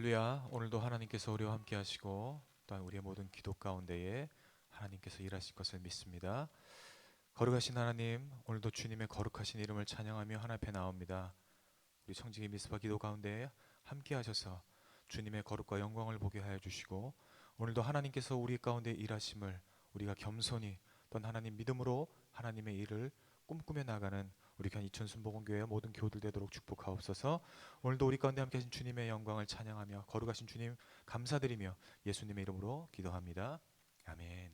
할렐루야. 오늘도 하나님께서 우리와 함께 하시고 또한 우리의 모든 기도 가운데에 하나님께서 일하실 것을 믿습니다. 거룩하신 하나님, 오늘도 주님의 거룩하신 이름을 찬양하며 하나님 앞에 나옵니다. 우리 청지기 미스바 기도 가운데 함께 하셔서 주님의 거룩과 영광을 보게 하여 주시고, 오늘도 하나님께서 우리 가운데 일하심을 우리가 겸손히 또한 하나님 믿음으로 하나님의 일을 꿈꾸며 나가는 우리 교회 이천순복음교회 모든 교우들 되도록 축복하옵소서. 오늘도 우리 가운데 함께 하신 주님의 영광을 찬양하며 거룩하신 주님 감사드리며 예수님의 이름으로 기도합니다. 아멘.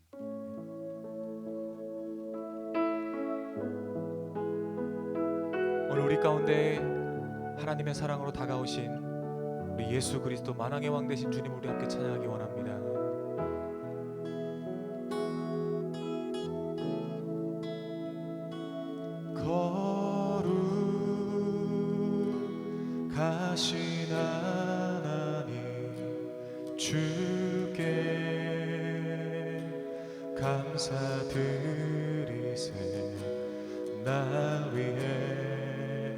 오늘 우리 가운데 하나님의 사랑으로 다가오신 우리 예수 그리스도 만왕의 왕 되신 주님, 우리 함께 찬양하기 원합니다. 거룩하신 하나님, 주께 감사드리세. 나 위해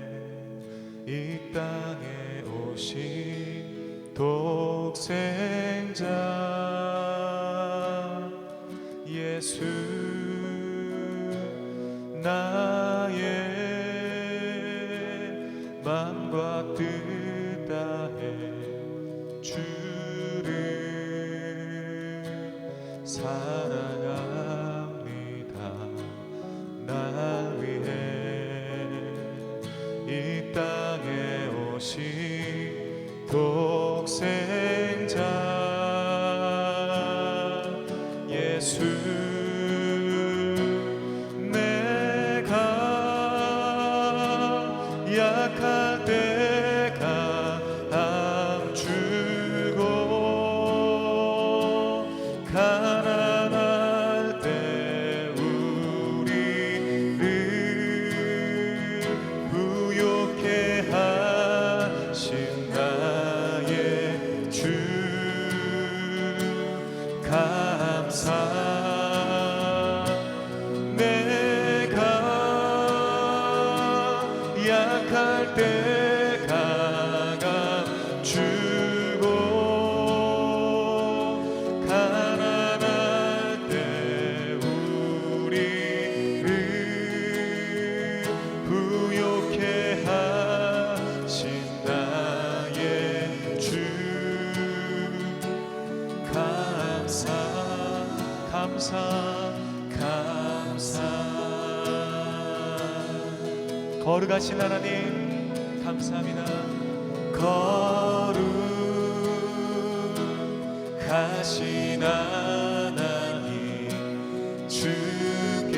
이 땅에 오신 독생자 예수, 나의 맘과 뜻 다해 주를 사랑합니다. 나 위해 이 땅에 오신 독생자 예수, 내가 약할 때 감추고 가난할 때 우리를 부욕해 하신 나의 주 감사. 약할 때 강함 주고 가난할 때 우리를 부욕해 하신 나의 주 감사. 거룩하신 하나님 감사합니다. 거룩하신 하나님, 주께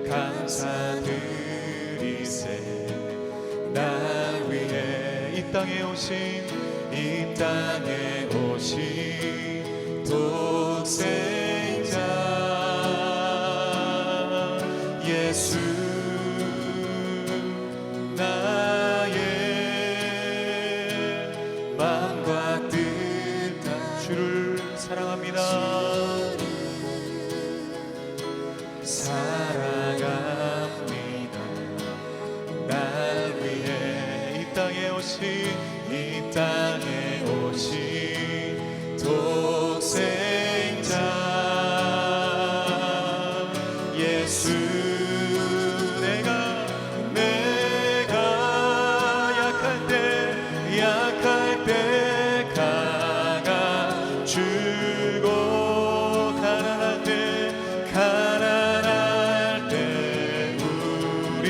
감사드리세. 나 위해 이 땅에 오신 독생자 예수, 나의 마음과 뜻 다 주를 사랑합니다. 사랑합니다. 날 위해 이 땅에 오신 독생자 예수, 내가 약할 때 강함 주고 가난할 때 우리를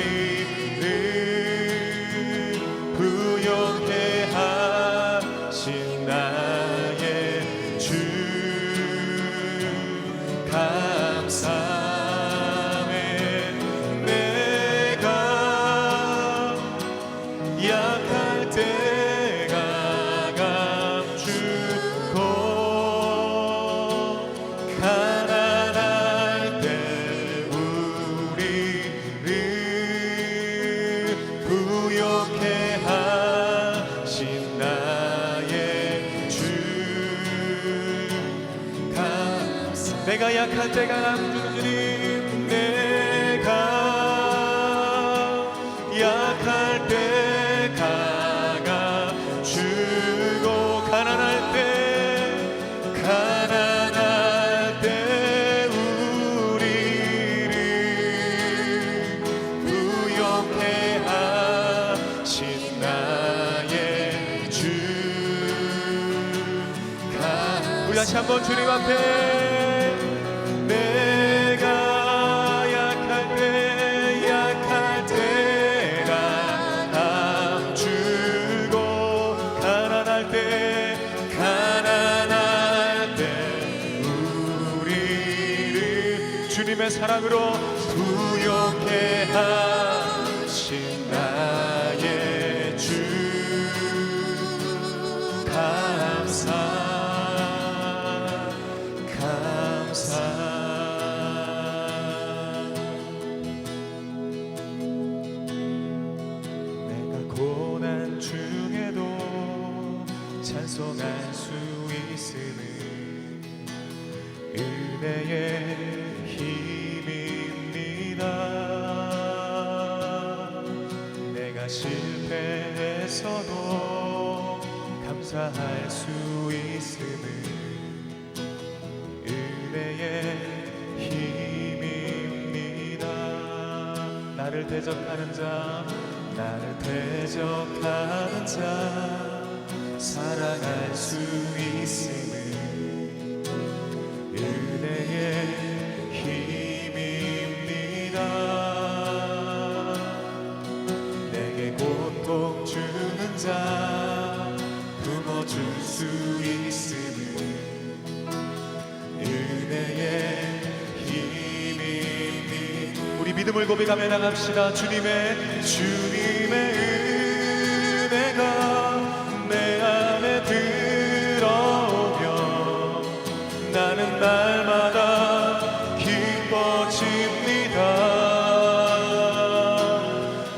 부욕해 하신 나의 주 감사해. 내가 약할 때 강함 주고 가난할 때 우리를 부욕해 하신 나의 주 감사. 내가 약할 때 강함 주는 주님, 내가 약할 때 강함 다시 한번 주님 앞에 내가 약할 때 감추고 가난할 때 우리를 주님의 사랑으로 부욕해 하신 나의 주 감사 내가 고난 중에도 찬송할 수 있으니 은혜의 힘입니다. 내가 실패해서도 감사할 수 있음은 은혜의 힘입니다. 나를 대적하는 자 사랑할 수 있음은 은혜의 힘입니다. 내게 고통 주는 자 품어줄 수 있음은 은혜의 힘입니다. 우리 믿음을 고백하며 나갑시다. 주님의 은혜가 내 안에 들어오며 나는 날마다 기뻐집니다.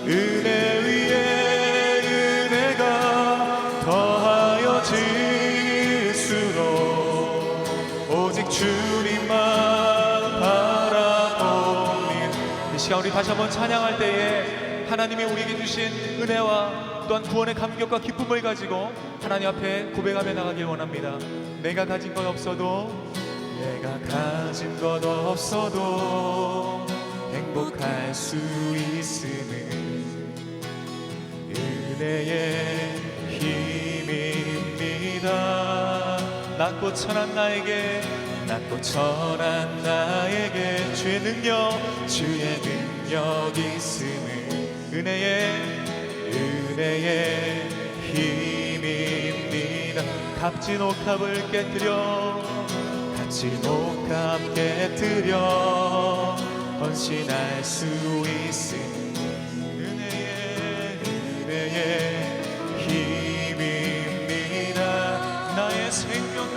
은혜 위에 은혜가 더하여질수록 오직 주님만 바라보니 이 시간 우리 다시 한번 찬양할 때에 하나님이 우리에게 주신 은혜와 또한 구원의 감격과 기쁨을 가지고 하나님 앞에 고백하며 나가길 원합니다. 내가 가진 것 없어도 행복할 수 있음은 은혜의 힘입니다. 낮고 천한 나에게 주의 능력 있음은 은혜의 힘입니다. 값진 옥합을 깨뜨려 헌신할 수 있음 은혜의 힘입니다. 나의 생명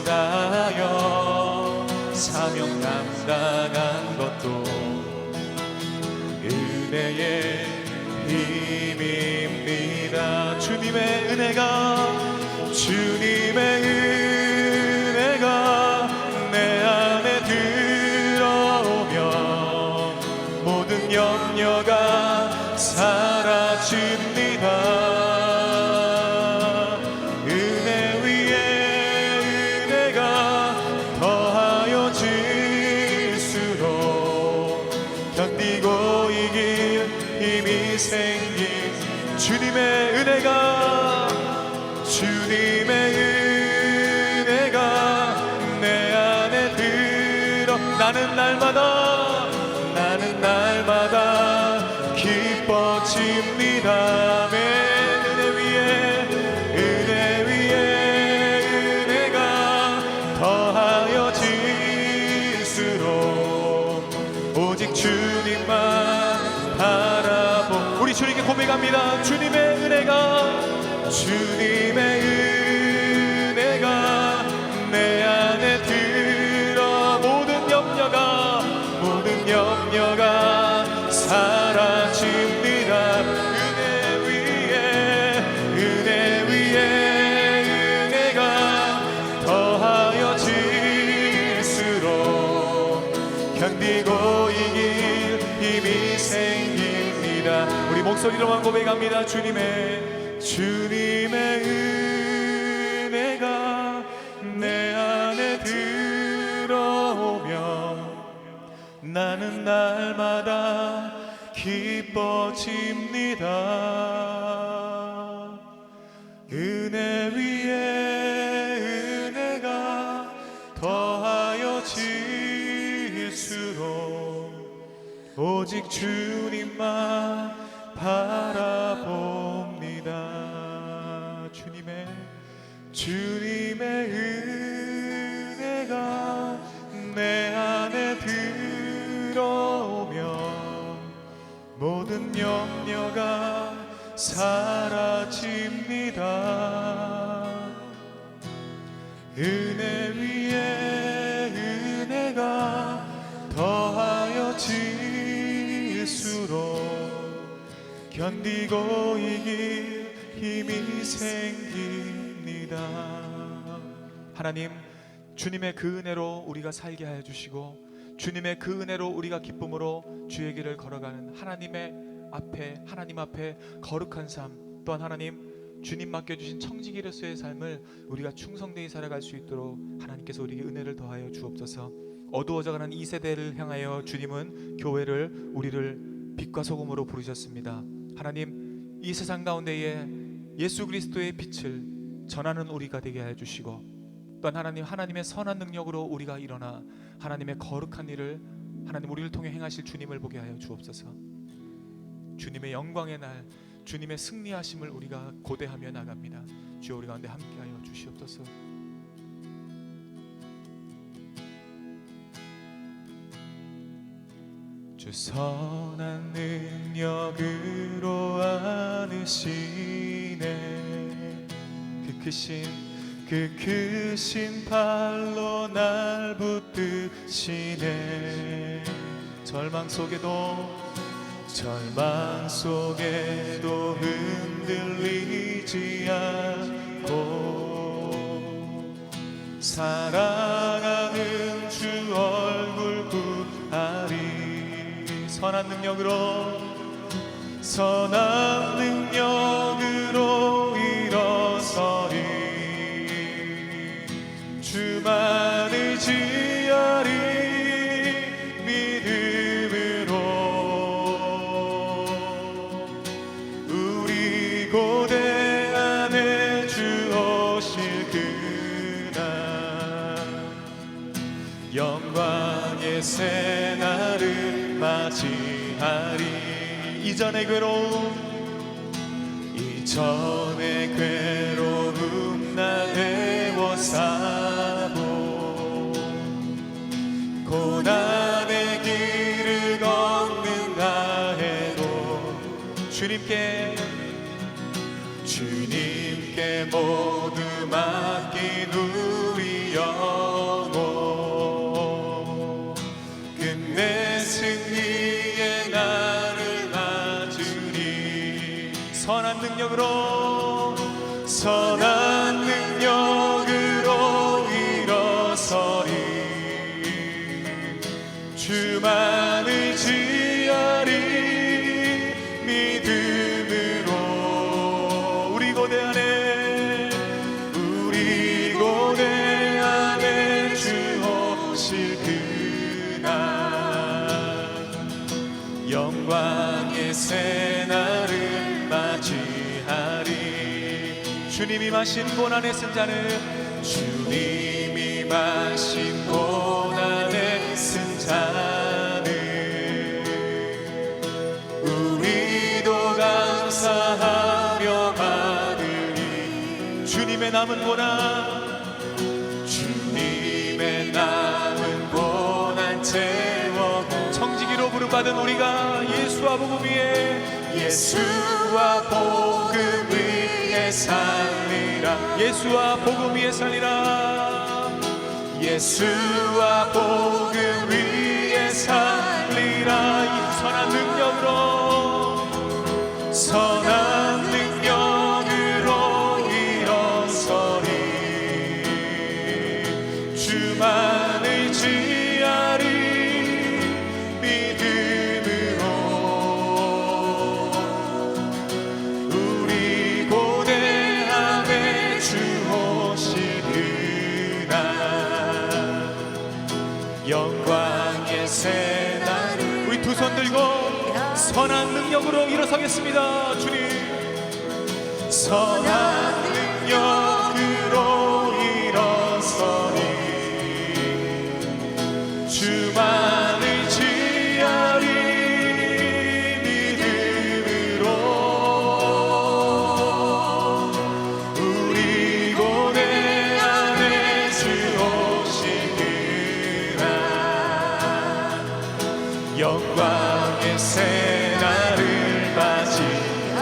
다하여 사명 감당한 것도 은혜의 힘입니다. 주님의 은혜가 내 안에 들어오면 모든 염려가 사라집니다. 은혜 위에 은혜가 더하여질수록 견디고 이길 힘이 생긴 주님의 은혜가 내 안에 들어 나는 날마다 기뻐집니다. 은혜 위에 은혜가 더하여질수록 오직 주님만 바라보 우리 주님께 고백합니다. 주님의 은혜가 내 안에 들어 모든 염려가 사라집니다. 은혜 위에 은혜가 더하여질수록 견디고 이길 힘이 생깁니다. 우리 목소리로만 고백합니다. 주님의 은혜가 내 안에 들어오면 나는 날마다 기뻐집니다. 은혜 위에 주님만 바라봅니다. 주님의 은혜가 내 안에 들어오면 모든 염려가 사라집니다. 은혜 위에 은혜가 더하여 질수록 견디고 이길 힘이 생깁니다. 하나님, 주님의 그 은혜로 우리가 살게 하여 주시고 주님의 그 은혜로 우리가 기쁨으로 주의 길을 걸어가는 하나님 앞에 거룩한 삶, 또한 하나님 주님 맡겨주신 청지기로서의 삶을 우리가 충성되이 살아갈 수 있도록 하나님께서 우리에게 은혜를 더하여 주옵소서. 어두워져가는 이 세대를 향하여 주님은 교회를, 우리를 빛과 소금으로 부르셨습니다. 하나님, 이 세상 가운데에 예수 그리스도의 빛을 전하는 우리가 되게 하여 주시고, 또한 하나님의 선한 능력으로 우리가 일어나 하나님의 거룩한 일을 하나님 우리를 통해 행하실 주님을 보게 하여 주옵소서. 주님의 영광의 날, 주님의 승리하심을 우리가 고대하며 나갑니다. 주여, 우리 가운데 함께하여 주시옵소서. 주 선한 능력으로 안으시네. 그 크신 팔로 날 붙드시네. 절망 속에도 흔들리지 않고 사랑하는 주 얼굴 구하리. 선한 능력으로 일어서리. 주만 의지하리. 믿음으로 우리 고대 안에 주 오실 그날 영광의 새날을 맞이하리. 이전의 괴로움 나 애워싸고 고난의 길을 걷는다 해도 주님께 모두 맡긴 우리 영혼 끝내 승리의 날을 맞으리. 선한 능력으로 일어서리. 주만 의지하리. 믿음으로 우리 고대 안에 주 오실 그날 영광의 새날을 맞이하리. 주님이 마신 고난의 쓴 자는 우리도 감사하며 받으리. 주님의 남은 고난 채워 청지기로 부름받은 우리가 예수와 복음 위에 살리라. 예수와 복음 위에 살리라. 이 선한 능력으로 일어서리. 주만 의지하리. 믿음으로 우리 고대 안에 주 오실 그날 영광의 새날. 우리 두 손 들고 선한 능력으로 일어서겠습니다. 주님, 선한 능력으로 일어서리. 주만 의지하리.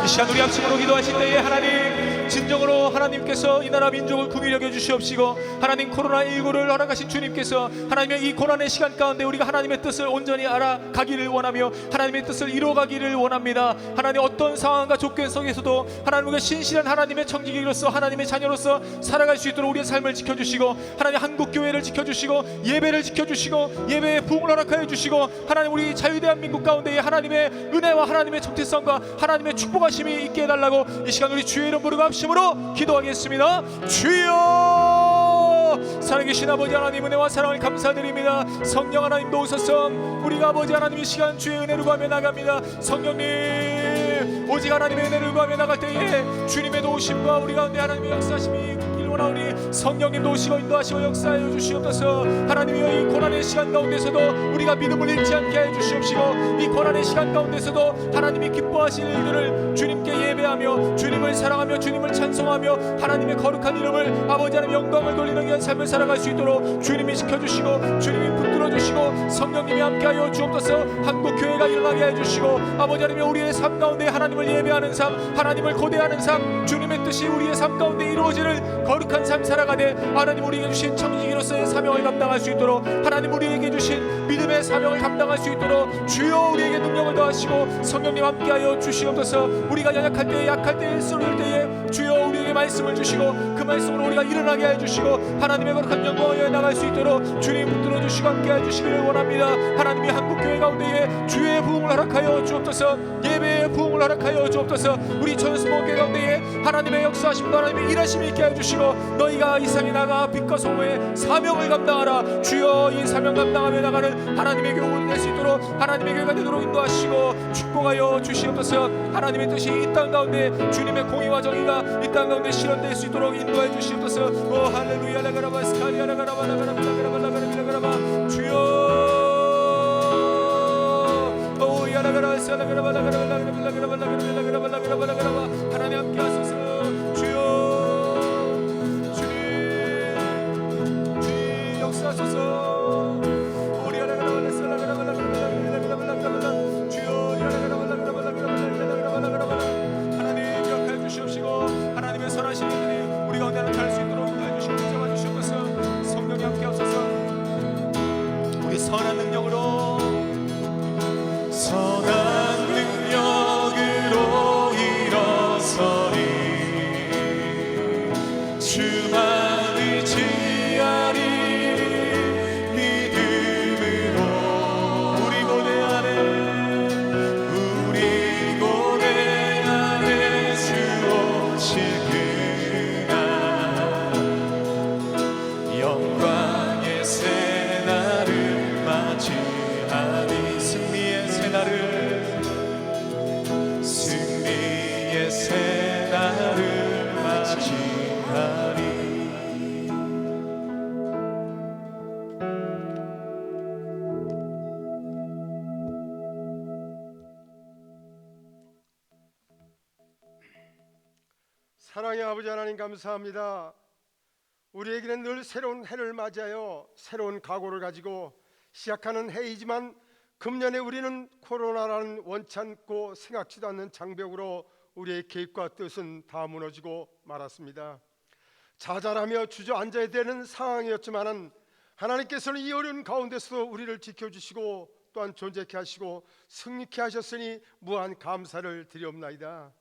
시간 우리 합심으로 기도하실 때에 하나님 진정으로 하나님께서 이 나라 민족을 긍휼히 여겨 주시옵시고 하나님 코로나19를 허락하신 주님께서 하나님의 이 고난의 시간 가운데 우리가 하나님의 뜻을 온전히 알아가기를 원하며 하나님의 뜻을 이루어가기를 원합니다. 하나님 어떤 상황과 조건 속에서도 하나님과 신실한 하나님의 청지기로서 하나님의 자녀로서 살아갈 수 있도록 우리의 삶을 지켜주시고 하나님 한국교회를 지켜주시고 예배를 지켜주시고 예배의 부흥을 허락하여 주시고 하나님 우리 자유대한민국 가운데에 하나님의 은혜와 하나님의 정체성과 하나님의 축복하심이 있게 해달라고 이 시간 우리 주의 이름 부르고 합심으로 기도하겠습니다. 주여 살아계신 아버지 하나님 은혜와 사랑을 감사드립니다. 성령 하나님도 오소서. 우리가 아버지 하나님 이 시간 주의 은혜를 구하며 나갑니다. 성령님 오직 하나님의 은혜를 구하며 나갈 때에 주님의 도우심과 우리 가운데 하나님의 역사심이 있기를 원하오니 성령님도 오시고 인도하시고 역사하여 주시옵소서. 하나님이여 이 고난의 시간 가운데서도 우리가 믿음을 잃지 않게 해 주시옵시고 이 고난의 시간 가운데서도 하나님이 기뻐하실 일들을 주님께 예배하며 주님을 사랑하며 주님을 찬송하며 하나님의 거룩한 이름을 아버지 하나님 영광을 돌리는 귀한 삶을 살아갈 수 있도록 주님이 지켜주시고 주님이 붙들어 주시고 성령님이 함께하여 주옵소서. 한국교회가 일어나게 해주시고 아버지 하나님 우리의 삶 가운데 하나님을 예배하는 삶 하나님을 고대하는 삶 주님의 뜻이 우리의 삶 가운데 이루어지는 거룩한 삶 살아가되 하나님 우리에게 주신 청지기로서의 사명을 감당할 수 있도록 하나님 우리에게 주신 믿음의 사명을 감당할 수 있도록 주여 우리에게 능력을 더하시고 성령님 함께하여 주시옵소서. 우리가 연약할 때에 약할 때에 쓰러질 때에 주여 우리에게 말씀을 주시고 그 말씀으로 우리가 일어나게 해주시고 하나님의 거룩한 영광을 나갈 수 있도록 주님 붙들어 주시고 함께 해주시기를 원합니다. 하나님이 한국교회 가운데에 주의 부흥을 허락하여 주옵소서. 예배의 부흥을 허락하여 주옵소서. 우리 전수목회 가운데에 하나님의 역사하심과 하나님의 일하심이 있게 해주시고 너희가 이 세상에 나가 빛과 소금의 사명을 감당하라. 주여 이 사명 감당하며 나가는 하나님의 교회가 될 수 있도록 하나님의 교회가 되도록 인도하시고 축복하여 주시옵소서. 하나님의 뜻이 이 땅 가운데 주님의 공의와 정의가 이 땅 가운데 실현될 수 있도록 인도해 주시옵소서. 오 할렐루야 라가라바 스카리아 라가라바 라가라바 라가라바 라가라바 주여 오 야라가라 살라가라바 라가라바 라가라바 라가라바 라가라바 라가라바 라가라바 하나님 함께 하소서. 주여 주님 역사하소서. 하나님의 선하신 일들이 우리 가운데 나타날 수 있도록 인도해 주시고 인정해 주시옵소서. 성령이 함께 하소서. 우리 선한 능력으로 일어서리 주만 의지하리 믿음으로 우리 고대 안에 주 오실 그날 영광의 새날을 맞이하리 승리의 새날을 맞이하리. 사랑의 아버지 하나님 감사합니다. 우리에게는 늘 새로운 해를 맞이하여 새로운 각오를 가지고 시작하는 해이지만 금년에 우리는 코로나라는 원치 않고 생각지도 않는 장벽으로 우리의 계획과 뜻은 다 무너지고 말았습니다. 자잘하며 주저앉아야 되는 상황이었지만은 하나님께서는 이 어려운 가운데서도 우리를 지켜주시고 또한 존재케 하시고 승리케 하셨으니 무한 감사를 드리옵나이다.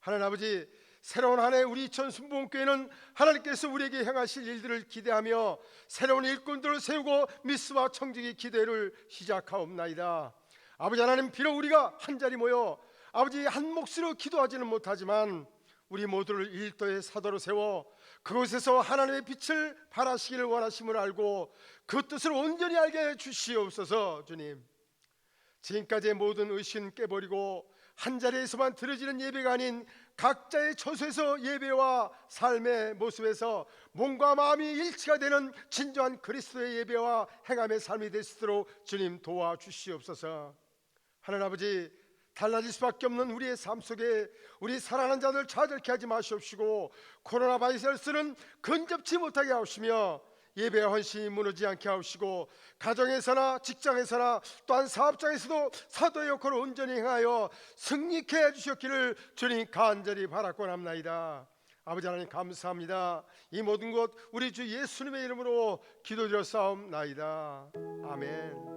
하나님 아버지, 새로운 한 해 우리 전순복음교회는 하나님께서 우리에게 행하실 일들을 기대하며 새로운 일꾼들을 세우고 미스와 청지기 기대를 시작하옵나이다. 아버지 하나님, 비록 우리가 한자리 모여 아버지 한 몫으로 기도하지는 못하지만 우리 모두를 일도의 사도로 세워 그곳에서 하나님의 빛을 발하시기를 원하심을 알고 그 뜻을 온전히 알게 해 주시옵소서. 주님, 지금까지의 모든 의심 깨버리고 한자리에서만 드려지는 예배가 아닌 각자의 처소에서 예배와 삶의 모습에서 몸과 마음이 일치가 되는 진정한 그리스도의 예배와 행함의 삶이 될 수 있도록 주님 도와주시옵소서. 하나님 아버지, 달라질 수밖에 없는 우리의 삶 속에 우리 사랑하는 자들 좌절케 하지 마시옵시고 코로나 바이러스는 근접치 못하게 하시며 예배 헌신이 무너지지 않게 하시고 가정에서나 직장에서나 또한 사업장에서도 사도의 역할을 온전히 행하여 승리케 해주셨기를 주님 간절히 바라고 합나이다. 아버지 하나님 감사합니다. 이 모든 것 우리 주 예수님의 이름으로 기도드려 싸움나이다. 아멘.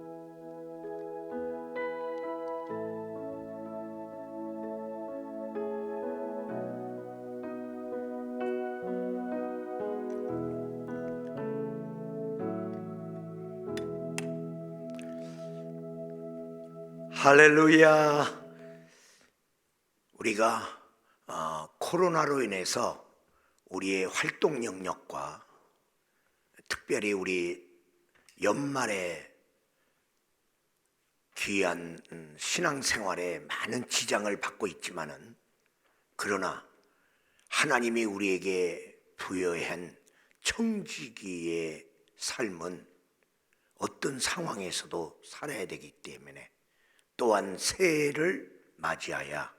할렐루야. 우리가 코로나로 인해서 우리의 활동 영역과 특별히 우리 연말에 귀한 신앙생활에 많은 지장을 받고 있지만은, 그러나 하나님이 우리에게 부여한 청지기의 삶은 어떤 상황에서도 살아야 되기 때문에, 또한 새해를 맞이하여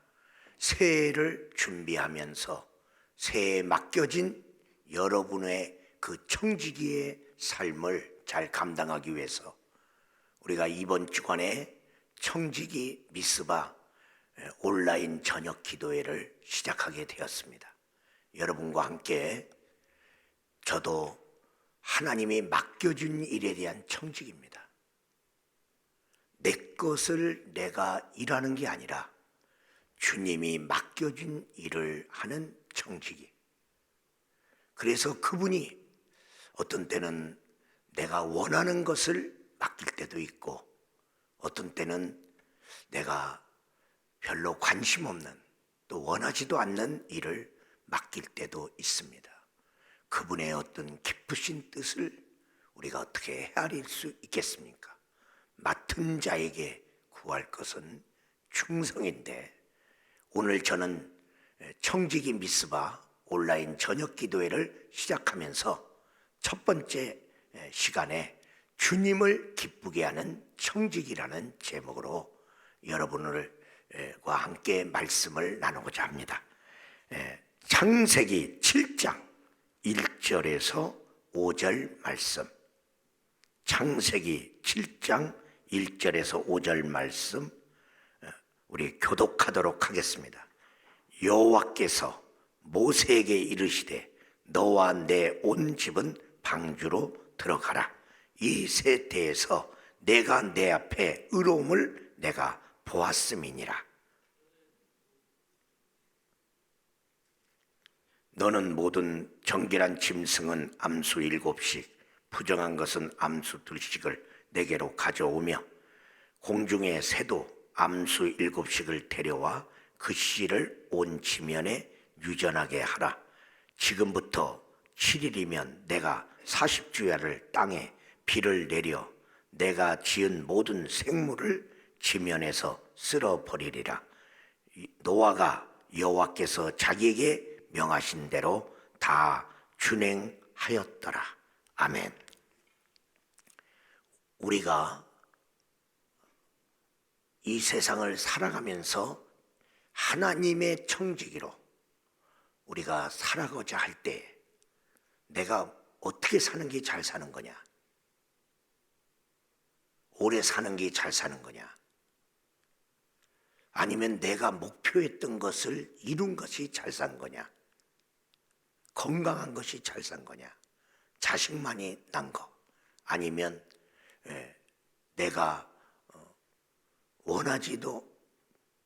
새해를 준비하면서 새해에 맡겨진 여러분의 그 청지기의 삶을 잘 감당하기 위해서 우리가 이번 주간에 청지기 미스바 온라인 저녁 기도회를 시작하게 되었습니다. 여러분과 함께 저도 하나님이 맡겨준 일에 대한 청지기입니다. 내 것을 내가 일하는 게 아니라 주님이 맡겨준 일을 하는 청지기. 그래서 그분이 어떤 때는 내가 원하는 것을 맡길 때도 있고, 어떤 때는 내가 별로 관심 없는, 또 원하지도 않는 일을 맡길 때도 있습니다. 그분의 어떤 깊으신 뜻을 우리가 어떻게 헤아릴 수 있겠습니까? 맡은 자에게 구할 것은 충성인데, 오늘 저는 청지기 미스바 온라인 저녁 기도회를 시작하면서 첫 번째 시간에 주님을 기쁘게 하는 청지기라는 제목으로 여러분들과 함께 말씀을 나누고자 합니다. 창세기 7장 1절에서 5절 말씀, 창세기 7장 1절에서 5절 말씀 우리 교독하도록 하겠습니다. 여호와께서 모세에게 이르시되 너와 내 온 집은 방주로 들어가라. 이 세대에서 내가 내 앞에 의로움을 내가 보았음이니라. 너는 모든 정결한 짐승은 암수 7씩, 부정한 것은 암수 2씩을 내게로 가져오며 공중의 새도 암수 7씩을 데려와 그 씨를 온 지면에 유전하게 하라. 지금부터 7일이면 내가 40주야를 땅에 비를 내려 내가 지은 모든 생물을 지면에서 쓸어버리리라. 노아가 여호와께서 자기에게 명하신 대로 다 준행하였더라. 아멘. 우리가 이 세상을 살아가면서 하나님의 청지기로 우리가 살아가고자 할 때 내가 어떻게 사는 게 잘 사는 거냐? 오래 사는 게 잘 사는 거냐? 아니면 내가 목표했던 것을 이룬 것이 잘 산 거냐? 건강한 것이 잘 산 거냐? 자식만이 난 거? 아니면 내가 원하지도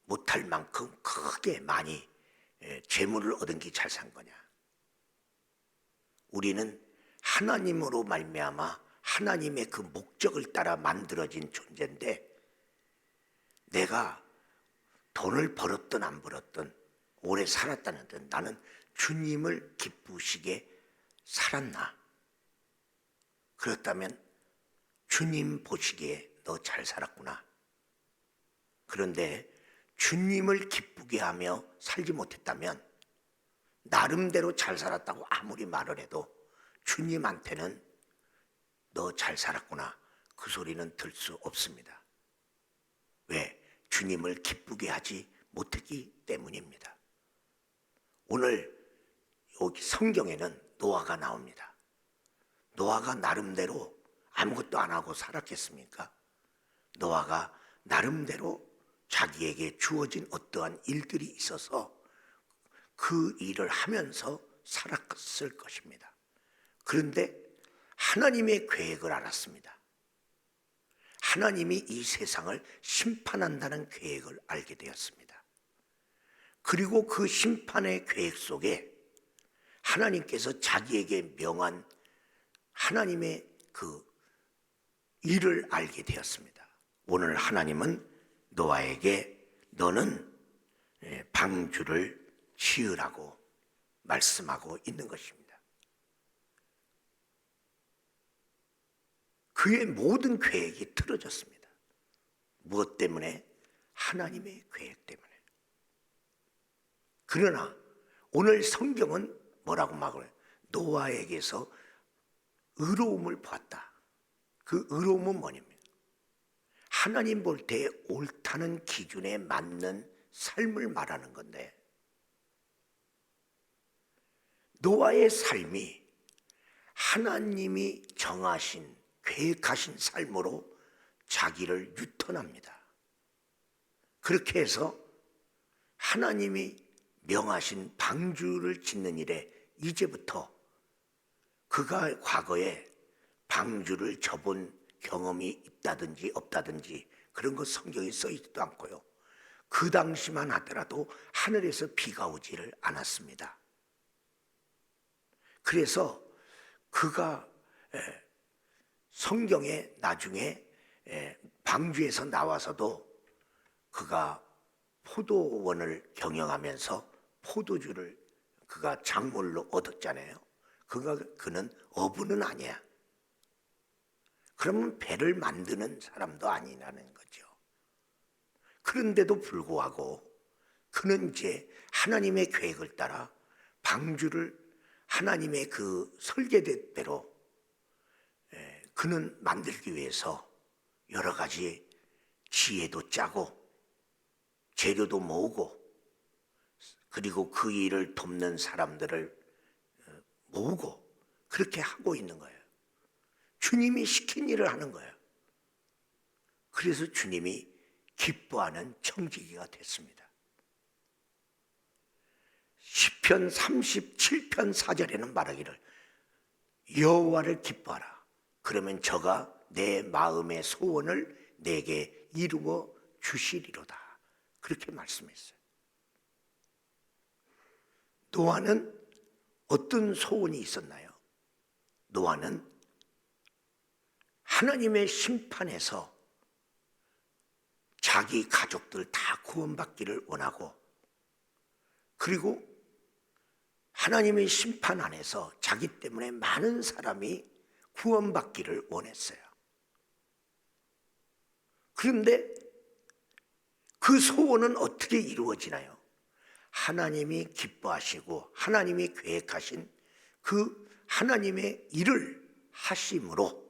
못할 만큼 크게 많이 재물을 얻은 게 잘 산 거냐? 우리는 하나님으로 말미암아 하나님의 그 목적을 따라 만들어진 존재인데, 내가 돈을 벌었든 안 벌었든 오래 살았다는 듯 나는 주님을 기쁘시게 살았나? 그렇다면 주님 보시기에 너 잘 살았구나. 그런데 주님을 기쁘게 하며 살지 못했다면 나름대로 잘 살았다고 아무리 말을 해도 주님한테는 너 잘 살았구나 그 소리는 들 수 없습니다. 왜? 주님을 기쁘게 하지 못했기 때문입니다. 오늘 여기 성경에는 노아가 나옵니다. 노아가 나름대로 아무것도 안 하고 살았겠습니까? 노아가 나름대로 자기에게 주어진 어떠한 일들이 있어서 그 일을 하면서 살았을 것입니다. 그런데 하나님의 계획을 알았습니다. 하나님이 이 세상을 심판한다는 계획을 알게 되었습니다. 그리고 그 심판의 계획 속에 하나님께서 자기에게 명한 하나님의 그 일을 알게 되었습니다. 오늘 하나님은 노아에게 너는 방주를 지으라고 말씀하고 있는 것입니다. 그의 모든 계획이 틀어졌습니다. 무엇 때문에? 하나님의 계획 때문에. 그러나 오늘 성경은 뭐라고 말해요? 노아에게서 의로움을 보았다. 그 의로움은 뭐냐면 하나님 볼 때 옳다는 기준에 맞는 삶을 말하는 건데, 노아의 삶이 하나님이 정하신 계획하신 삶으로 자기를 유턴합니다. 그렇게 해서 하나님이 명하신 방주를 짓는 일에 이제부터 그가 과거에 방주를 져본 경험이 있다든지 없다든지 그런 것 성경에 써 있지도 않고요. 그 당시만 하더라도 하늘에서 비가 오지를 않았습니다. 그래서 그가 성경에 나중에 방주에서 나와서도 그가 포도원을 경영하면서 포도주를 그가 작물로 얻었잖아요. 그는 어부는 아니야. 그러면 배를 만드는 사람도 아니라는 거죠. 그런데도 불구하고 그는 이제 하나님의 계획을 따라 방주를 하나님의 그 설계대로 그는 만들기 위해서 여러 가지 지혜도 짜고 재료도 모으고 그리고 그 일을 돕는 사람들을 모으고 그렇게 하고 있는 거예요. 주님이 시킨 일을 하는 거예요. 그래서 주님이 기뻐하는 청지기가 됐습니다. 시편 37편 4절에는 말하기를 여호와를 기뻐하라. 그러면 저가 내 마음의 소원을 내게 이루어 주시리로다. 그렇게 말씀했어요. 노아는 어떤 소원이 있었나요? 노아는 하나님의 심판에서 자기 가족들 다 구원받기를 원하고, 그리고 하나님의 심판 안에서 자기 때문에 많은 사람이 구원받기를 원했어요. 그런데 그 소원은 어떻게 이루어지나요? 하나님이 기뻐하시고 하나님이 계획하신 그 하나님의 일을 하심으로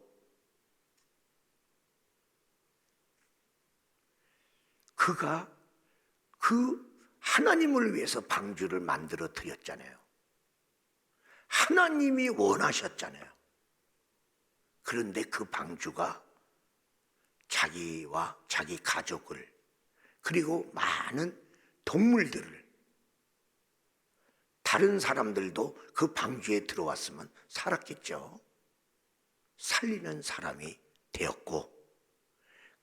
그가 그 하나님을 위해서 방주를 만들어 드렸잖아요. 하나님이 원하셨잖아요. 그런데 그 방주가 자기와 자기 가족을 그리고 많은 동물들을, 다른 사람들도 그 방주에 들어왔으면 살았겠죠. 살리는 사람이 되었고,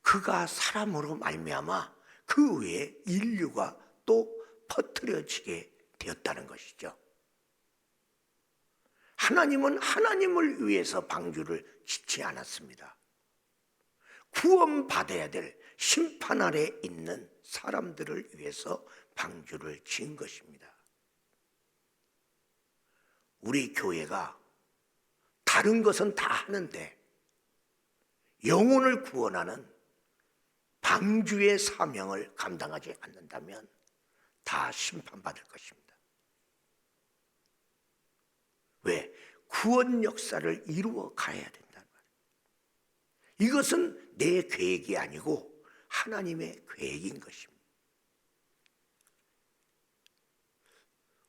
그가 사람으로 말미암아 그 외에 인류가 또 퍼뜨려지게 되었다는 것이죠. 하나님은 하나님을 위해서 방주를 짓지 않았습니다. 구원받아야 될 심판 아래 있는 사람들을 위해서 방주를 지은 것입니다. 우리 교회가 다른 것은 다 하는데 영혼을 구원하는 방주의 사명을 감당하지 않는다면 다 심판받을 것입니다. 왜? 구원 역사를 이루어 가야 된다는 말이에요. 이것은 내 계획이 아니고 하나님의 계획인 것입니다.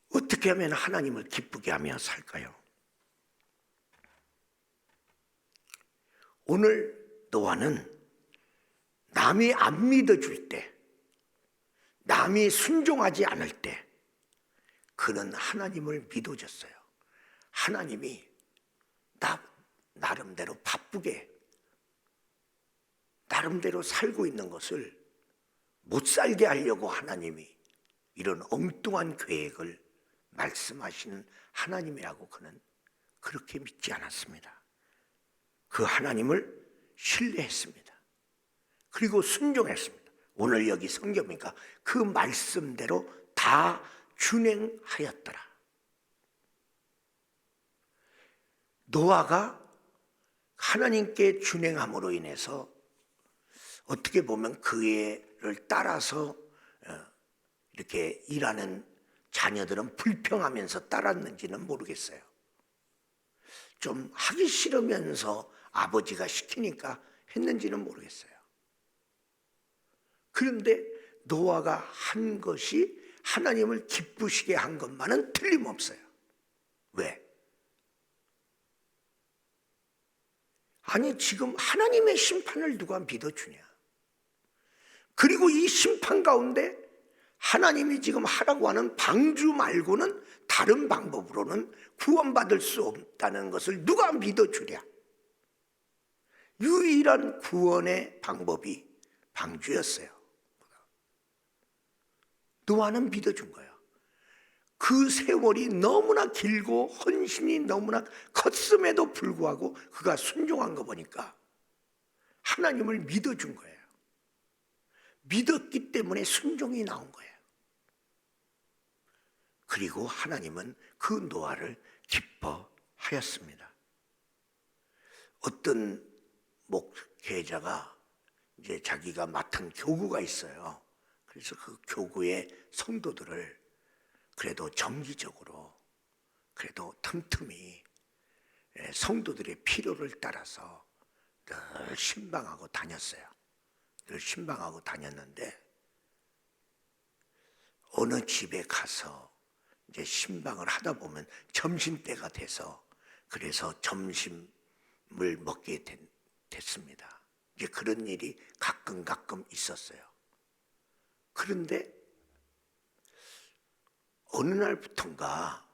어떻게 하면 하나님을 기쁘게 하며 살까요? 오늘 노아는 남이 안 믿어줄 때, 남이 순종하지 않을 때 그는 하나님을 믿어줬어요. 하나님이 나름대로 바쁘게 나름대로 살고 있는 것을 못 살게 하려고 하나님이 이런 엉뚱한 계획을 말씀하시는 하나님이라고 그는 그렇게 믿지 않았습니다. 그 하나님을 신뢰했습니다. 그리고 순종했습니다. 오늘 여기 성경 보니까 그 말씀대로 다 준행하였더라. 노아가 하나님께 준행함으로 인해서 어떻게 보면 그를 따라서 이렇게 일하는 자녀들은 불평하면서 따랐는지는 모르겠어요. 좀 하기 싫으면서 아버지가 시키니까 했는지는 모르겠어요. 그런데 노아가 한 것이 하나님을 기쁘시게 한 것만은 틀림없어요. 왜? 아니, 지금 하나님의 심판을 누가 믿어주냐? 그리고 이 심판 가운데 하나님이 지금 하라고 하는 방주 말고는 다른 방법으로는 구원받을 수 없다는 것을 누가 믿어주랴? 유일한 구원의 방법이 방주였어요. 노아는 믿어준 거예요. 그 세월이 너무나 길고 헌신이 너무나 컸음에도 불구하고 그가 순종한 거 보니까 하나님을 믿어준 거예요. 믿었기 때문에 순종이 나온 거예요. 그리고 하나님은 그 노아를 기뻐하였습니다. 어떤 목회자가 이제 자기가 맡은 교구가 있어요. 그래서 그 교구의 성도들을 그래도 정기적으로 그래도 틈틈이 성도들의 필요를 따라서 늘 신방하고 다녔어요. 늘 신방하고 다녔는데 어느 집에 가서 이제 신방을 하다 보면 점심때가 돼서 그래서 점심을 먹게 됐습니다. 이제 그런 일이 가끔 있었어요. 그런데 어느 날부턴가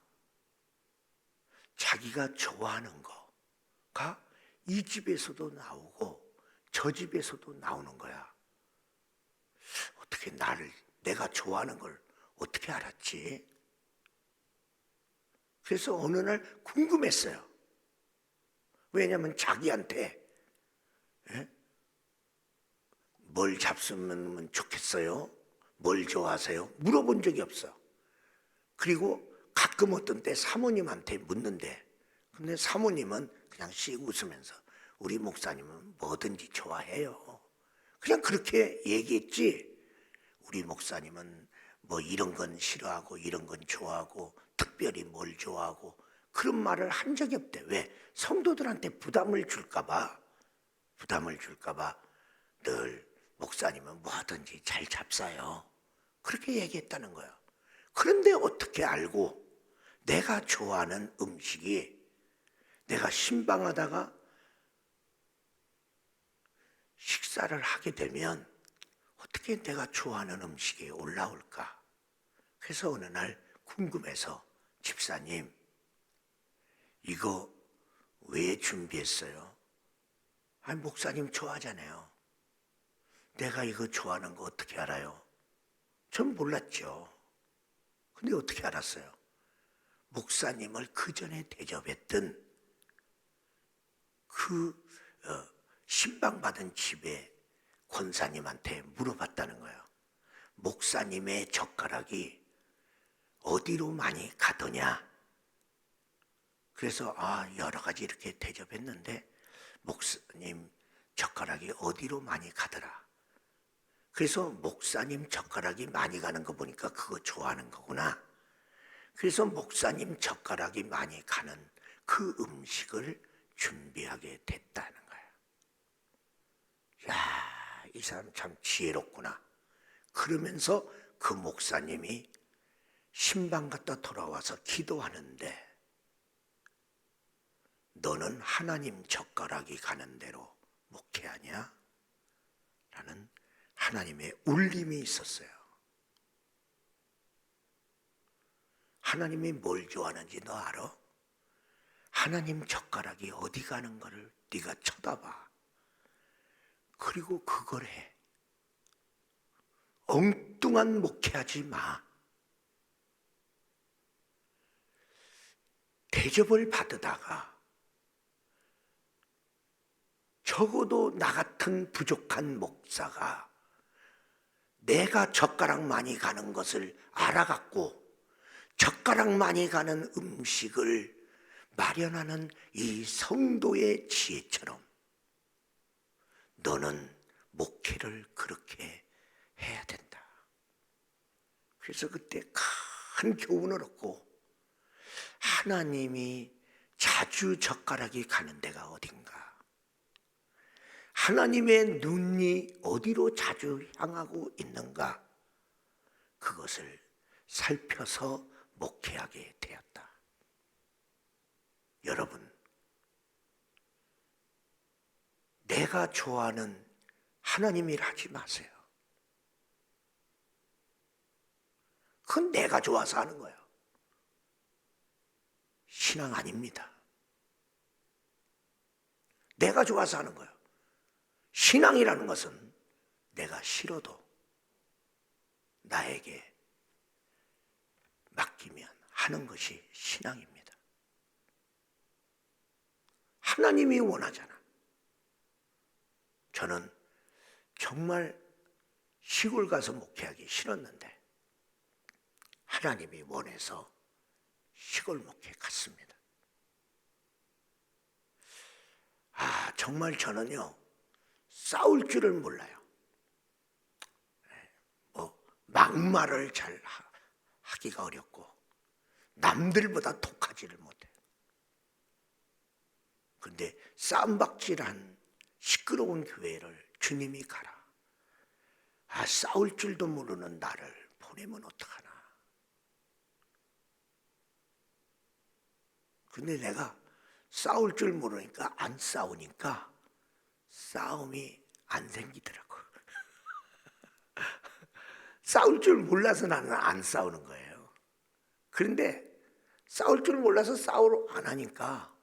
자기가 좋아하는 거가 이 집에서도 나오고 저 집에서도 나오는 거야. 어떻게 내가 좋아하는 걸 어떻게 알았지? 그래서 어느 날 궁금했어요. 왜냐하면 자기한테 뭘 잡수면 좋겠어요? 뭘 좋아하세요? 물어본 적이 없어. 그리고 가끔 어떤 때 사모님한테 묻는데 근데 사모님은 그냥 씩 웃으면서 우리 목사님은 뭐든지 좋아해요. 그냥 그렇게 얘기했지. 우리 목사님은 뭐 이런 건 싫어하고 이런 건 좋아하고 특별히 뭘 좋아하고 그런 말을 한 적이 없대. 왜? 성도들한테 부담을 줄까 봐 늘 목사님은 뭐든지 잘 잡사요. 그렇게 얘기했다는 거야. 그런데 어떻게 알고 내가 좋아하는 음식이 내가 신방하다가 식사를 하게 되면 어떻게 내가 좋아하는 음식이 올라올까? 그래서 어느 날 궁금해서 집사님 이거 왜 준비했어요? 아니 목사님 좋아하잖아요. 내가 이거 좋아하는 거 어떻게 알아요? 전 몰랐죠. 근데 어떻게 알았어요? 목사님을 그 전에 대접했던 그 신방받은 집에 권사님한테 물어봤다는 거예요. 목사님의 젓가락이 어디로 많이 가더냐? 그래서 여러 가지 이렇게 대접했는데 목사님 젓가락이 어디로 많이 가더라. 그래서 목사님 젓가락이 많이 가는 거 보니까 그거 좋아하는 거구나. 그래서 목사님 젓가락이 많이 가는 그 음식을 준비하게 됐다는 거예요. 야, 이 사람 참 지혜롭구나. 그러면서 그 목사님이 신방 갔다 돌아와서 기도하는데 너는 하나님 젓가락이 가는 대로 목회하냐? 라는 하나님의 울림이 있었어요. 하나님이 뭘 좋아하는지 너 알아? 하나님 젓가락이 어디 가는 거를 네가 쳐다봐. 그리고 그걸 해. 엉뚱한 목회하지 마. 대접을 받으다가 적어도 나 같은 부족한 목사가 내가 젓가락 많이 가는 것을 알아갖고 젓가락 많이 가는 음식을 마련하는 이 성도의 지혜처럼 너는 목회를 그렇게 해야 된다. 그래서 그때 큰 교훈을 얻고 하나님이 자주 젓가락이 가는 데가 어딘가? 하나님의 눈이 어디로 자주 향하고 있는가? 그것을 살펴서 목회하게 되었다. 여러분, 내가 좋아하는 하나님 일 하지 마세요. 그건 내가 좋아서 하는 거예요. 신앙 아닙니다. 내가 좋아서 하는 거예요. 신앙이라는 것은 내가 싫어도 나에게 맡기면 하는 것이 신앙입니다. 하나님이 원하잖아. 저는 정말 시골 가서 목회하기 싫었는데 하나님이 원해서 시골 목회 갔습니다. 정말 저는요 싸울 줄을 몰라요. 막말을 잘 하기가 어렵고 남들보다 독하지를 못해요. 그런데 싸움박질한 시끄러운 교회를 주님이 가라. 싸울 줄도 모르는 나를 보내면 어떡하나. 근데 내가 싸울 줄 모르니까 안 싸우니까 싸움이 안 생기더라고. 싸울 줄 몰라서 나는 안 싸우는 거예요. 그런데 싸울 줄 몰라서 싸우러 안 하니까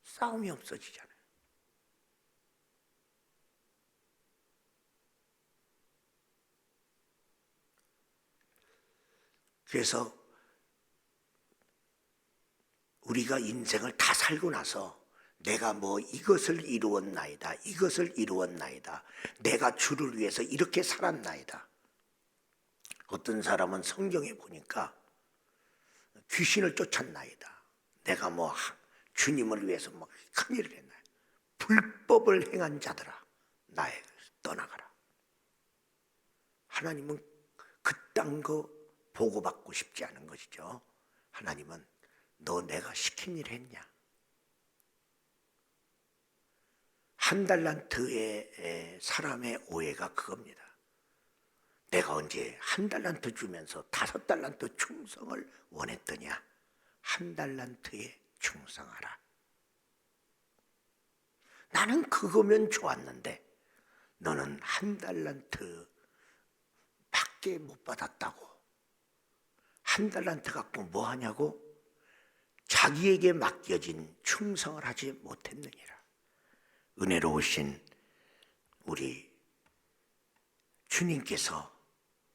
싸움이 없어지잖아요. 그래서 우리가 인생을 다 살고 나서 내가 뭐 이것을 이루었나이다, 이것을 이루었나이다, 내가 주를 위해서 이렇게 살았나이다. 어떤 사람은 성경에 보니까 귀신을 쫓았나이다, 내가 뭐 주님을 위해서 뭐 큰일을 했나이다, 불법을 행한 자들아 나에게 떠나가라. 하나님은 그딴 거 보고받고 싶지 않은 것이죠. 하나님은 너 내가 시킨 일 했냐? 한 달란트의 사람의 오해가 그겁니다. 내가 언제 한 달란트 주면서 5달란트 충성을 원했더냐? 한 달란트에 충성하라. 나는 그거면 좋았는데 너는 한 달란트 밖에 못 받았다고. 한 달란트 갖고 뭐 하냐고? 자기에게 맡겨진 충성을 하지 못했느니라. 은혜로우신 우리 주님께서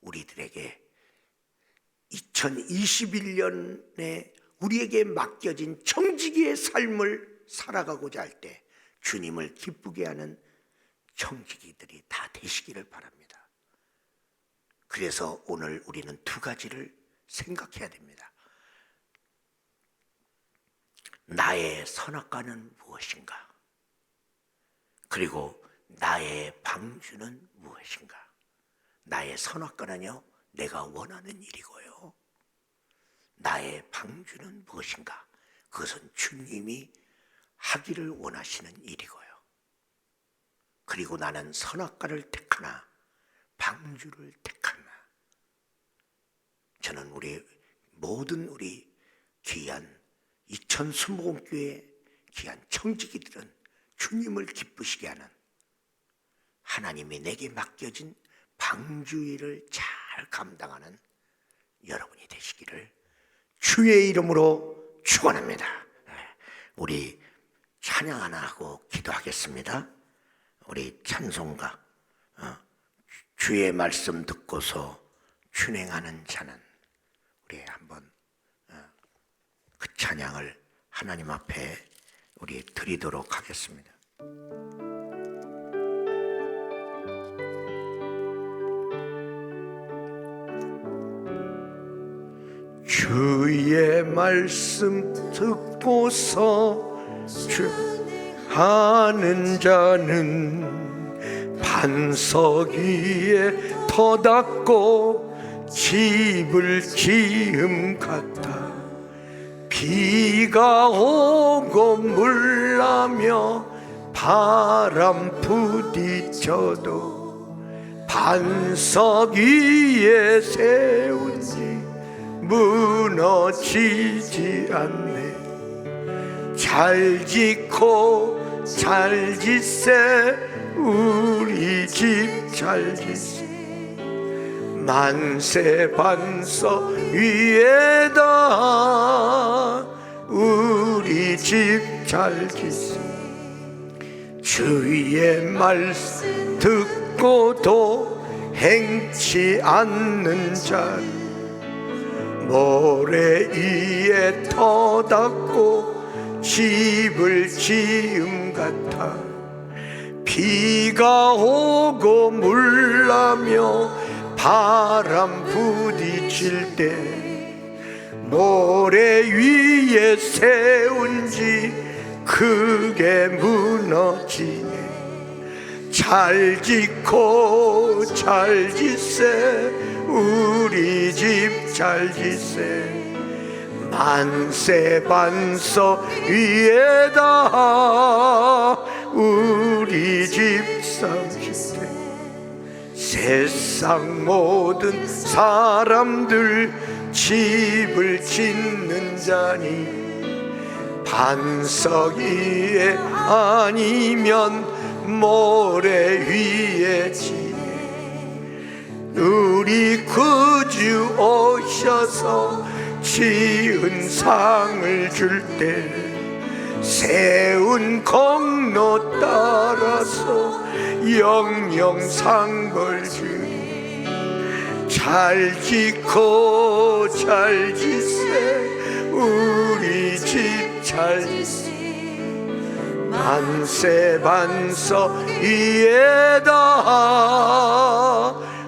우리들에게 2021년에 우리에게 맡겨진 청지기의 삶을 살아가고자 할 때 주님을 기쁘게 하는 청지기들이 다 되시기를 바랍니다. 그래서 오늘 우리는 2가지를 생각해야 됩니다. 나의 선악과는 무엇인가? 그리고 나의 방주는 무엇인가? 나의 선악과는요, 내가 원하는 일이고요. 나의 방주는 무엇인가? 그것은 주님이 하기를 원하시는 일이고요. 그리고 나는 선악과를 택하나 방주를 택하나. 저는 모든 우리 귀한 이천 수목원교회 귀한 청지기들은 주님을 기쁘시게 하는 하나님이 내게 맡겨진 방주일을 잘 감당하는 여러분이 되시기를 주의 이름으로 축원합니다. 우리 찬양 하나 하고 기도하겠습니다. 우리 찬송가 주의 말씀 듣고서 준행하는 자는, 우리 한번 그 찬양을 하나님 앞에 우리 드리도록 하겠습니다. 주의 말씀 듣고서 하는 자는 반석 위에 터닫고 집을 지음 같아. 비가 오고 물나며 바람 부딪혀도 반석 위에 세운 지 무너지지 않네. 잘 짓고 잘 짓세 우리 집 잘 짓세. 만세 반석 위에다 우리 집 잘 짓세. 주의 말씀 듣고도 행치 않는 자는 모래 위에 터닫고 집을 지음 같아. 비가 오고 물나며 바람 부딪힐 때 모래 위에 세운지 크게 무너지네. 잘 짓고 잘 짓세 우리 집 잘 짓세. 만세 반석 위에다 우리 집 잘 짓세. 세상 모든 사람들 집을 짓는 자니 반석 위에 아니면 모래 위에 지네. 우리 구주 오셔서 지은 상을 줄 때 세운 공로 따라서 영영 상벌 주니. 잘 짓고 잘 짓세 우리 집 잘 짓세. 만세 반석 위에다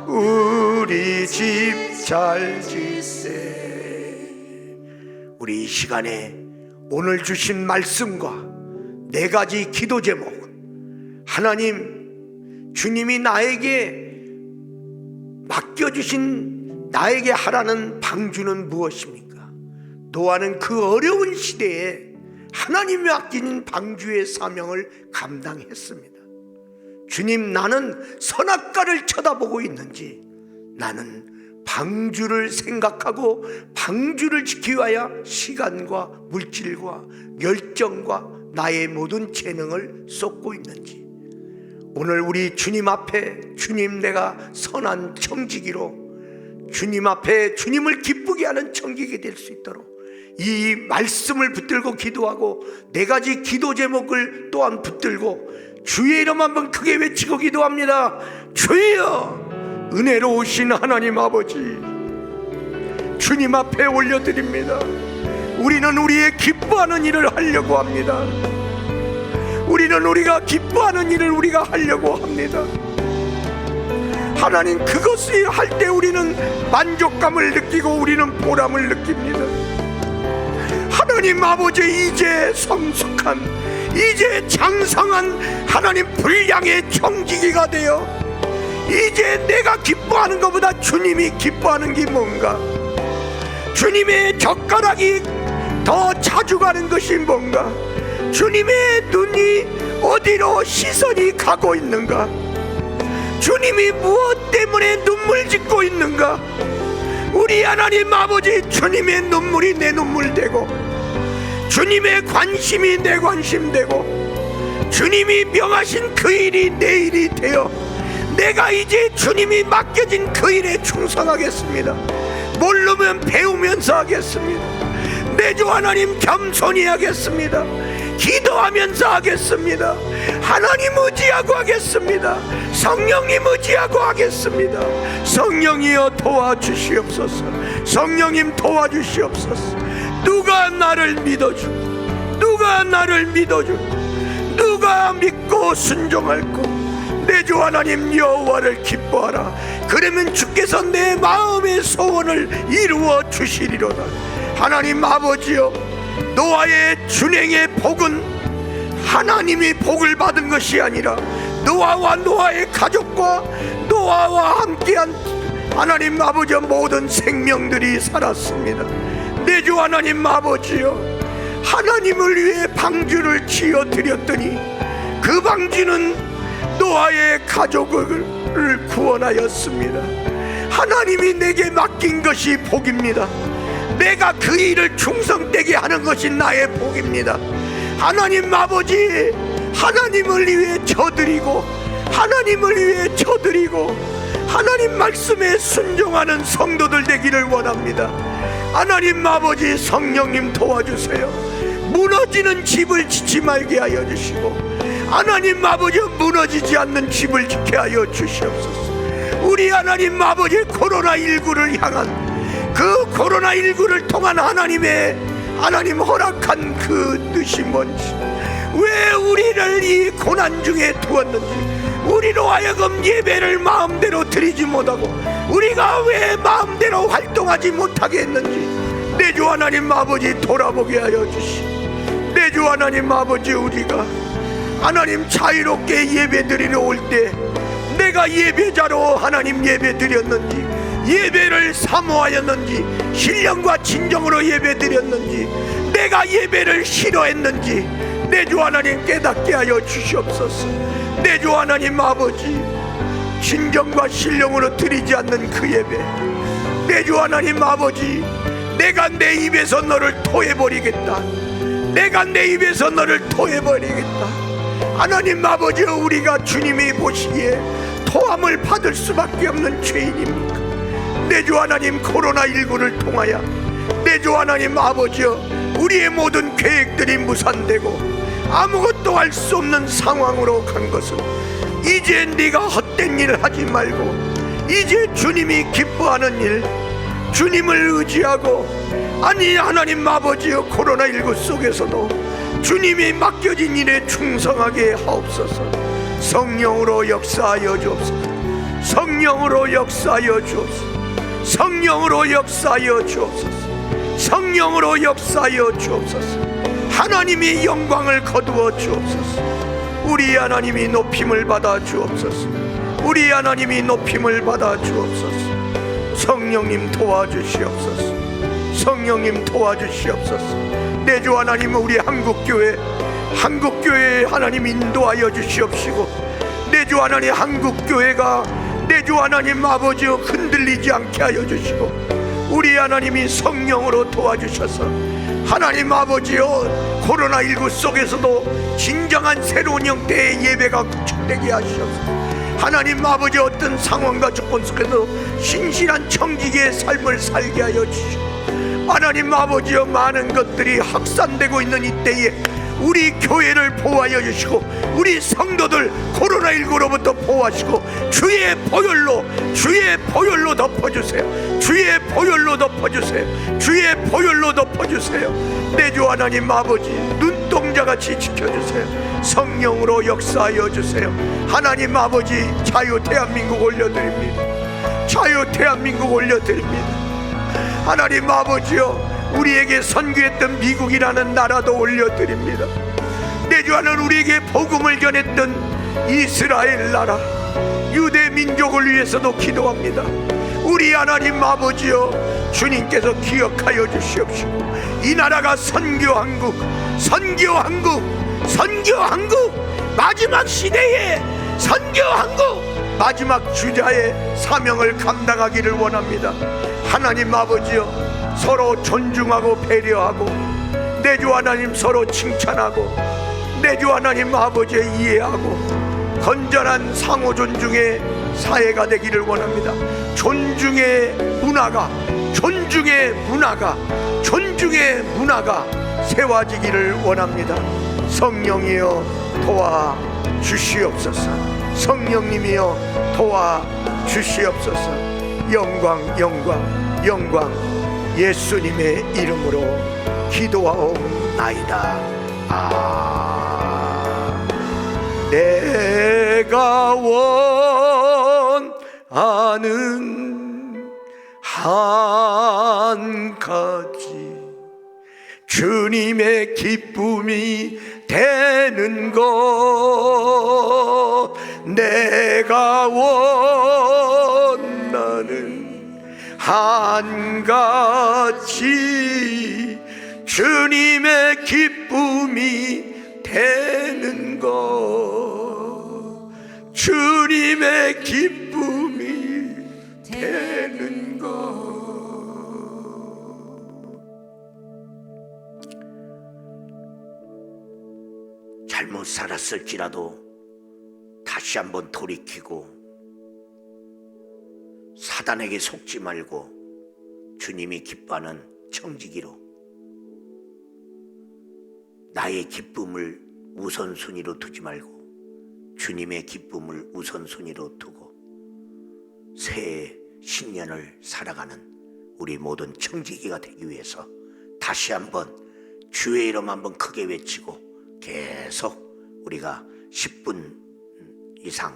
우리 집 잘 짓세. 우리 이 시간에 오늘 주신 말씀과 네 가지 기도 제목, 하나님 주님이 나에게 맡겨주신 나에게 하라는 방주는 무엇입니까? 또한 그 어려운 시대에 하나님이 맡긴 방주의 사명을 감당했습니다. 주님, 나는 선악과를 쳐다보고 있는지, 나는 방주를 생각하고 방주를 지키기 위하여 시간과 물질과 열정과 나의 모든 재능을 쏟고 있는지, 오늘 우리 주님 앞에, 주님 내가 선한 청지기로 주님 앞에 주님을 기쁘게 하는 청지기 될 수 있도록 이 말씀을 붙들고 기도하고 네 가지 기도 제목을 또한 붙들고 주의 이름 한번 크게 외치고 기도합니다. 주여, 은혜로우신 하나님 아버지, 주님 앞에 올려드립니다. 우리는 우리의 기뻐하는 일을 하려고 합니다. 우리는 우리가 기뻐하는 일을 우리가 하려고 합니다. 하나님, 그것을 할 때 우리는 만족감을 느끼고 우리는 보람을 느낍니다. 하나님 아버지, 이제 성숙한, 이제 장성한 하나님 분량의 청지기가 되어 이제 내가 기뻐하는 것보다 주님이 기뻐하는 게 뭔가, 주님의 젓가락이 더 자주 가는 것이 뭔가, 주님의 눈이 어디로 시선이 가고 있는가, 주님이 무엇 때문에 눈물 짓고 있는가. 우리 하나님 아버지, 주님의 눈물이 내 눈물 되고 주님의 관심이 내 관심 되고 주님이 명하신 그 일이 내 일이 되어 내가 이제 주님이 맡겨진 그 일에 충성하겠습니다. 모르면 배우면서 하겠습니다. 내 주 하나님 겸손히 하겠습니다. 기도하면서 하겠습니다. 하나님 의지하고 하겠습니다. 성령님 의지하고 하겠습니다. 성령이여 도와주시옵소서. 성령님 도와주시옵소서. 누가 나를 믿어주고, 누가 나를 믿어주고, 누가 믿고 순종할꼬. 내 주 하나님 여호와를 기뻐하라. 그러면 주께서 내 마음의 소원을 이루어 주시리로다. 하나님 아버지여, 노아의 준행의 복은 하나님이 복을 받은 것이 아니라 노아와 노아의 가족과 노아와 함께한 하나님 아버지여 모든 생명들이 살았습니다. 내 주 하나님 아버지여, 하나님을 위해 방주를 지어 드렸더니 그 방주는 노아의 가족을 구원하였습니다. 하나님이 내게 맡긴 것이 복입니다. 내가 그 일을 충성되게 하는 것이 나의 복입니다. 하나님 아버지, 하나님을 위해 저드리고, 하나님을 위해 저드리고, 하나님 말씀에 순종하는 성도들 되기를 원합니다. 하나님 아버지, 성령님 도와주세요. 무너지는 집을 짓지 말게 하여 주시고, 하나님 아버지, 무너지지 않는 집을 짓게 하여 주시옵소서. 우리 하나님 아버지, 코로나19를 향한 그 코로나19를 통한 하나님의 하나님 허락한 그 뜻이 뭔지, 왜 우리를 이 고난 중에 두었는지, 우리로 하여금 예배를 마음대로 드리지 못하고 우리가 왜 마음대로 활동하지 못하게 했는지 내 주 하나님 아버지 돌아보게 하여 주시오. 내 주 하나님 아버지, 우리가 하나님 자유롭게 예배 드리러 올 때 내가 예배자로 하나님 예배 드렸는지, 예배를 사모하였는지, 신령과 진정으로 예배 드렸는지, 내가 예배를 싫어했는지 내 주 하나님 깨닫게 하여 주시옵소서. 내 주 하나님 아버지, 진정과 신령으로 드리지 않는 그 예배, 내 주 하나님 아버지, 내가 내 입에서 너를 토해버리겠다. 내가 내 입에서 너를 토해버리겠다. 하나님 아버지, 우리가 주님이 보시기에 토함을 받을 수밖에 없는 죄인입니까? 내 주 하나님, 코로나19를 통하여 내 주 하나님 아버지여, 우리의 모든 계획들이 무산되고 아무것도 할 수 없는 상황으로 간 것은 이제 네가 헛된 일 하지 말고 이제 주님이 기뻐하는 일, 주님을 의지하고, 아니 하나님 아버지여, 코로나19 속에서도 주님이 맡겨진 일에 충성하게 하옵소서. 성령으로 역사하여 주옵소서. 성령으로 역사하여 주옵소서. 성령으로 역사하여 주옵소서. 성령으로 역사하여 주옵소서. 하나님이 영광을 거두어 주옵소서. 우리 하나님이 높임을 받아 주옵소서. 우리 하나님이 높임을 받아 주옵소서. 성령님 도와주시옵소서. 성령님 도와주시옵소서. 내 주 하나님, 우리 한국교회 하나님 인도하여 주시옵시고, 내 주 하나님 한국교회가 내 주 하나님 아버지 흔들리지 않게 하여 주시고, 우리 하나님이 성령으로 도와주셔서 하나님 아버지여, 코로나19 속에서도 진정한 새로운 형태의 예배가 구축되게 하시옵소서. 하나님 아버지, 어떤 상황과 조건 속에서 신실한 청지기의 삶을 살게 하여 주시고, 하나님 아버지여, 많은 것들이 확산되고 있는 이때에 우리 교회를 보호하여 주시고 우리 성도들 코로나19로부터 보호하시고 주의 보혈로 덮어주세요. 주의 보혈로 덮어주세요. 주의 보혈로 덮어주세요. 내 주 하나님 아버지, 눈동자같이 지켜주세요. 성령으로 역사하여 주세요. 하나님 아버지, 자유 대한민국 올려드립니다. 자유 대한민국 올려드립니다. 하나님 아버지여, 우리에게 선교했던 미국이라는 나라도 올려드립니다. 내 주 하나님, 우리에게 복음을 전했던 이스라엘 나라, 유대 민족을 위해서도 기도합니다. 우리 하나님 아버지여, 주님께서 기억하여 주시옵시고, 이 나라가 선교한국, 마지막 시대에 선교한국, 마지막 주자의 사명을 감당하기를 원합니다. 하나님 아버지여, 서로 존중하고 배려하고, 내 주 하나님 서로 칭찬하고, 내 주 하나님 아버지의 이해하고, 건전한 상호 존중의 사회가 되기를 원합니다. 존중의 문화가 세워지기를 원합니다. 성령이여 도와 주시옵소서. 성령님이여 도와 주시옵소서. 영광 예수님의 이름으로 기도하옵나이다. 내가 원하는 한 가지 주님의 기쁨이 되는 것, 내가 원하는 한 가지 주님의 기쁨이 되는 것, 주님의 기쁨이 되는 것. 잘못 살았을지라도 다시 한번 돌이키고 사단에게 속지 말고 주님이 기뻐하는 청지기로 나의 기쁨을 우선순위로 두지 말고 주님의 기쁨을 우선순위로 두고 새해 신년을 살아가는 우리 모든 청지기가 되기 위해서 다시 한번 주의 이름 한번 크게 외치고 계속 우리가 10분 이상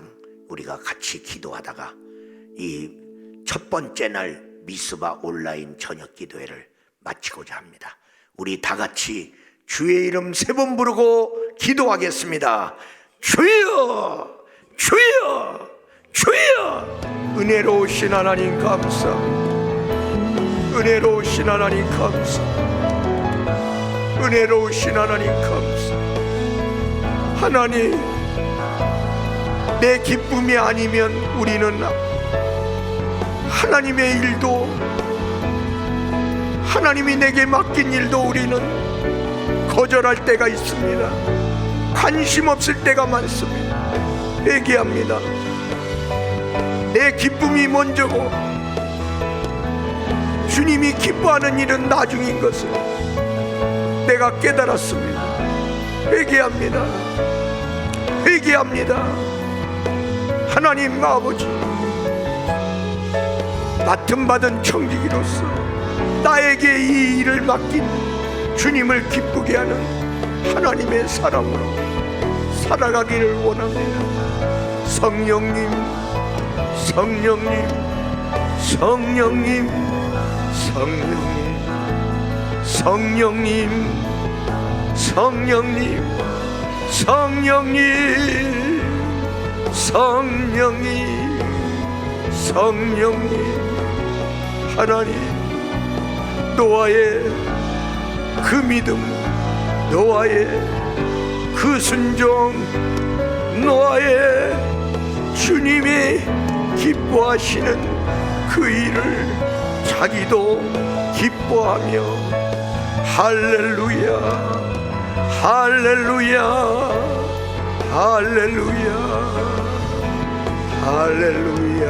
우리가 같이 기도하다가 이 첫 번째 날 미스바 온라인 저녁 기도회를 마치고자 합니다. 우리 다 같이 주의 이름 3번 부르고 기도하겠습니다. 주여, 주여, 주여. 은혜로우신 하나님 감사합니다. 은혜로우신 하나님 감사합니다. 은혜로우신 하나님 감사합니다. 하나님, 내 기쁨이 아니면 우리는 하나님의 일도, 하나님이 내게 맡긴 일도 우리는 거절할 때가 있습니다. 관심 없을 때가 많습니다. 회개합니다. 내 기쁨이 먼저고 주님이 기뻐하는 일은 나중인 것을 내가 깨달았습니다. 회개합니다. 회개합니다. 하나님 아버지, 맡음받은 청지기로서 나에게 이 일을 맡긴 주님을 기쁘게 하는 하나님의 사람으로 살아가기를 원합니다. 성령님, 성령님, 성령님, 성령님, 성령님, 성령님, 성령님, 성령님, 성령님. 하나님, 노아의 그 믿음, 노아의 그 순종, 노아의 주님이 기뻐하시는 그 일을 자기도 기뻐하며 할렐루야, 할렐루야, 할렐루야, 할렐루야,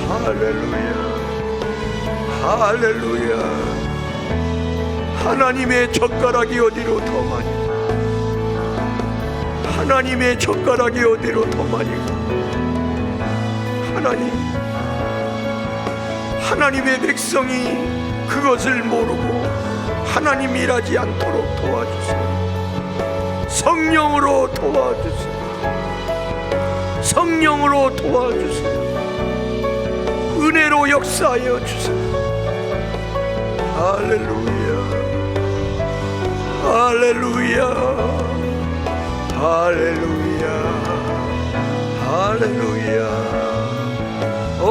할렐루야, 할렐루야. 하나님의 젓가락이 어디로 더 많이, 하나님의 젓가락이 어디로 더 많이 가. 하나님, 하나님의 백성이 그것을 모르고 하나님 일하지 않도록 도와주세요. 성령으로 도와주세요. 성령으로 도와주세요. 은혜로 역사하여 주세요. 할렐루야, 할렐루야, 할렐루야, 할렐루야. 오,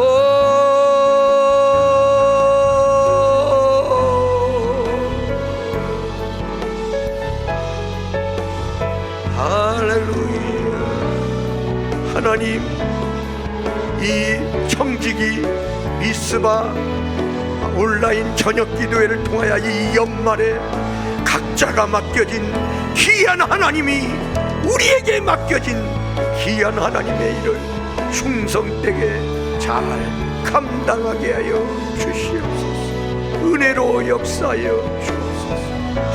할렐루야. 하나님, 이 청지기 미스바 온라인 저녁 기도회를 통하여 이 연말에 각자가 맡겨진 귀한 하나님이 우리에게 맡겨진 귀한 하나님의 일을 충성되게 잘 감당하게 하여 주시옵소서. 은혜로 역사하여 주옵소서.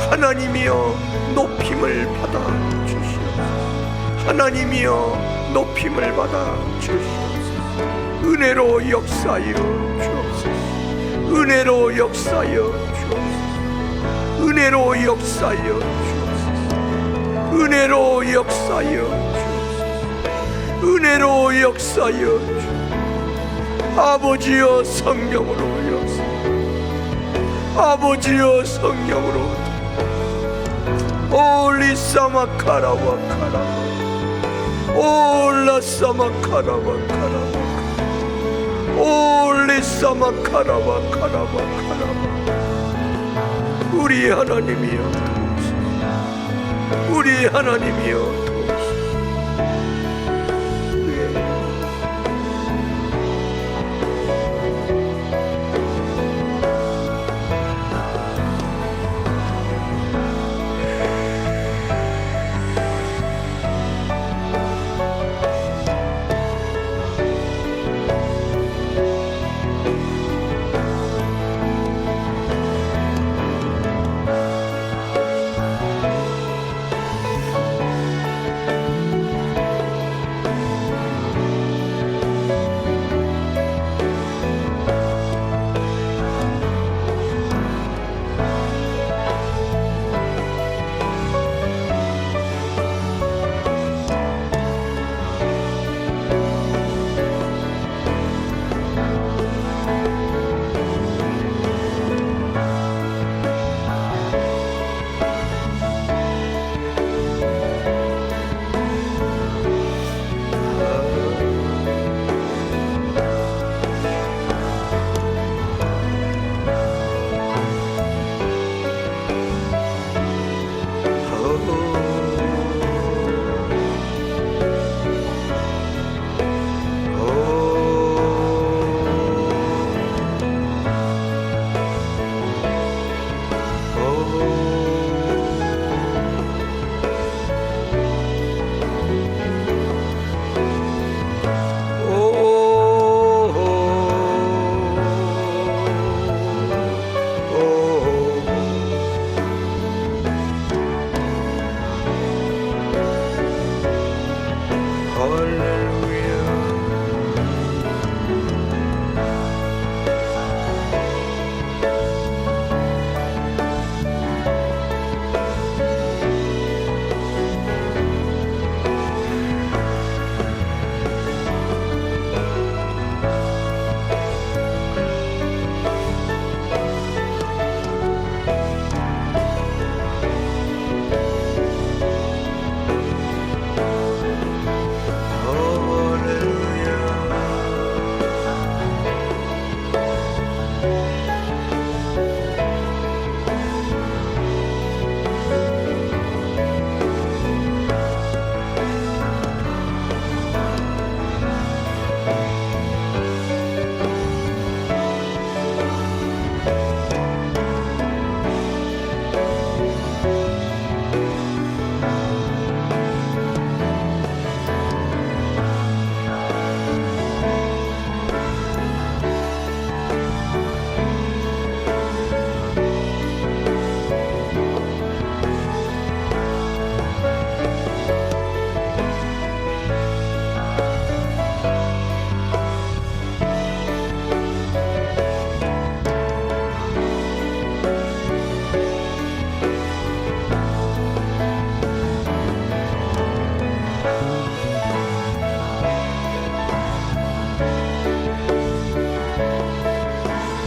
하나님이여 높임을 받아 주시옵소서. 하나님이여 높임을 받아 주시옵소서. 은혜로 역사하여 주옵소서. 은혜로 역사하여 주옵소서. 은혜로 역사하여 주옵소서. 은혜로 역사하여 주옵소서. 은혜로 역사하여 주옵소서. 아버지여 성령으로 역사. 아버지여 성령으로 올리사마카라와카라 올라사마카라와카라 올리사마카라와카라와카라 우리 하나님이여 우리 하나님이여